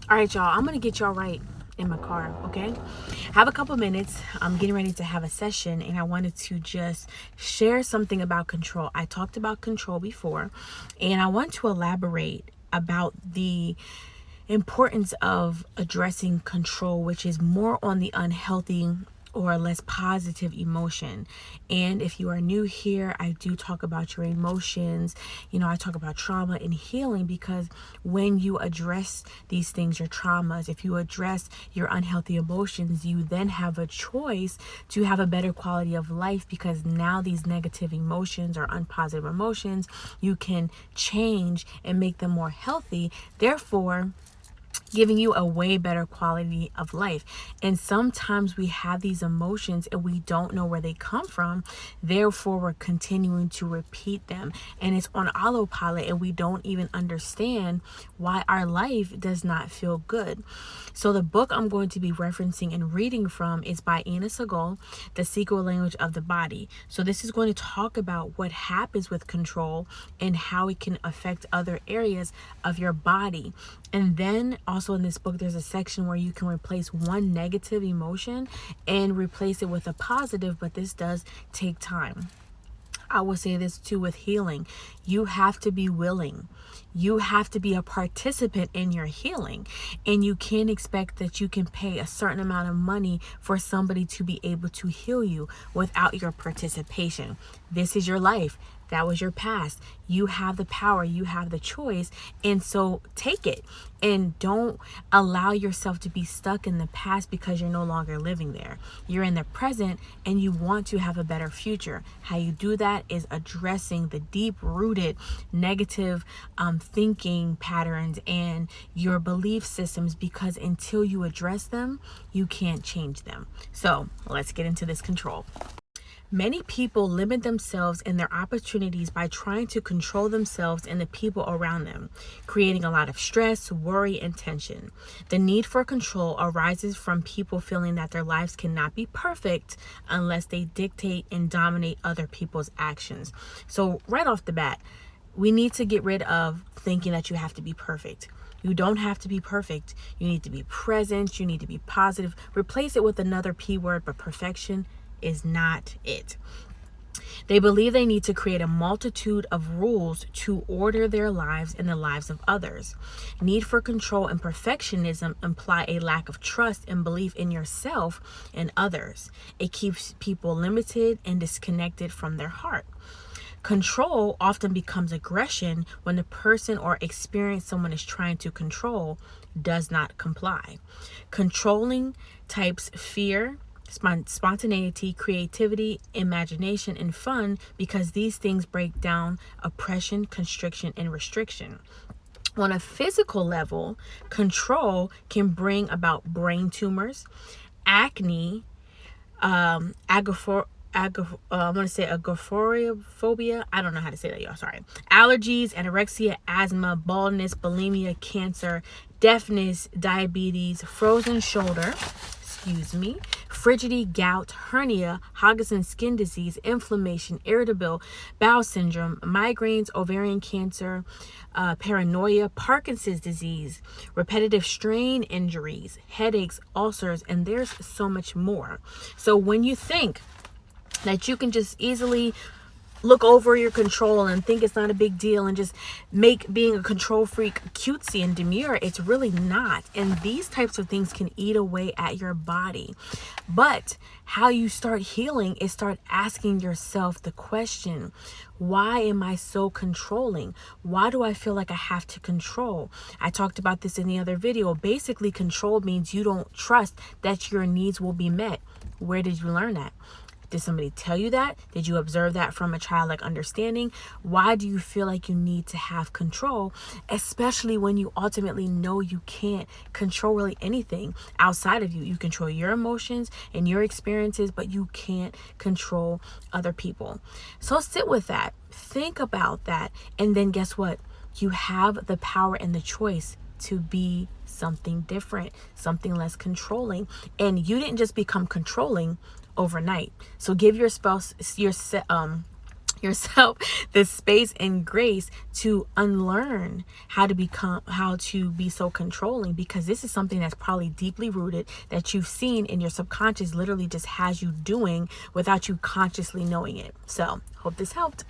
All right, y'all. I'm going to get y'all right in my car, okay? Have a couple minutes. I'm getting ready to have a session, and I wanted to just share something about control. I talked about control before, and I want to elaborate about the importance of addressing control, which is more on the unhealthy or less positive emotion. And if you are new here, I do talk about your emotions. I talk about trauma and healing, because when you address these things, your traumas, if you address your unhealthy emotions, you then have a choice to have a better quality of life, because now these negative emotions or unpositive emotions, you can change and make them more healthy. Therefore, giving you a way better quality of life. And sometimes we have these emotions and we don't know where they come from. Therefore, we're continuing to repeat them. And it's on autopilot, and we don't even understand why our life does not feel good. So the book I'm going to be referencing and reading from is by Anna Segal, The Secret Language of the Body. So this is going to talk about what happens with control and how it can affect other areas of your body. And then also in this book, there's a section where you can replace one negative emotion and replace it with a positive, but this does take time. I will say this too with healing. You have to be willing. You have to be a participant in your healing. And you can't expect that you can pay a certain amount of money for somebody to be able to heal you without your participation. This is your life. That was your past. You have the power. You have the choice. And so take it. And don't allow yourself to be stuck in the past because you're no longer living there. You're in the present and you want to have a better future. How you do that is addressing the deep-rooted negative thinking patterns and your belief systems, because until you address them, you can't change them. So let's get into this control. Many people limit themselves and their opportunities by trying to control themselves and the people around them, creating a lot of stress, worry, and tension. The need for control arises from people feeling that their lives cannot be perfect unless they dictate and dominate other people's actions. So right off the bat, we need to get rid of thinking that you have to be perfect. You don't have to be perfect. You need to be present. You need to be positive. Replace it with another P word, but perfection is not it. They believe they need to create a multitude of rules to order their lives and the lives of others. Need for control and perfectionism imply a lack of trust and belief in yourself and others. It keeps people limited and disconnected from their heart. Control often becomes aggression when the person or experience someone is trying to control does not comply. Controlling types fear, spontaneity, creativity, imagination, and fun, because these things break down oppression, constriction, and restriction. On a physical level, control can bring about brain tumors, acne, I want to say agoraphobia. I don't know how to say that, y'all. Sorry. Allergies, anorexia, asthma, baldness, bulimia, cancer, deafness, diabetes, frozen shoulder, frigidity, gout, hernia, Hodgkin skin disease, inflammation, irritable bowel syndrome, migraines, ovarian cancer, paranoia, Parkinson's disease, repetitive strain injuries, headaches, ulcers, and there's so much more. So when you think that you can just easily look over your control and think it's not a big deal and just make being a control freak cutesy and demure, it's really not. And these types of things can eat away at your body. But how you start healing is start asking yourself the question, why am I so controlling? Why do I feel like I have to control? I talked about this in the other video. Basically, control means you don't trust that your needs will be met. Where did you learn that? Did somebody tell you that? Did you observe that from a childlike understanding? Why do you feel like you need to have control, especially when you ultimately know you can't control really anything outside of you? You control your emotions and your experiences, but you can't control other people. So sit with that. Think about that. And then guess what? You have the power and the choice to be something different, something less controlling. And you didn't just become controlling overnight. So give your spouse, yourself the space and grace to unlearn how to be so controlling, because this is something that's probably deeply rooted, that you've seen in your subconscious literally just has you doing without you consciously knowing it. So hope this helped.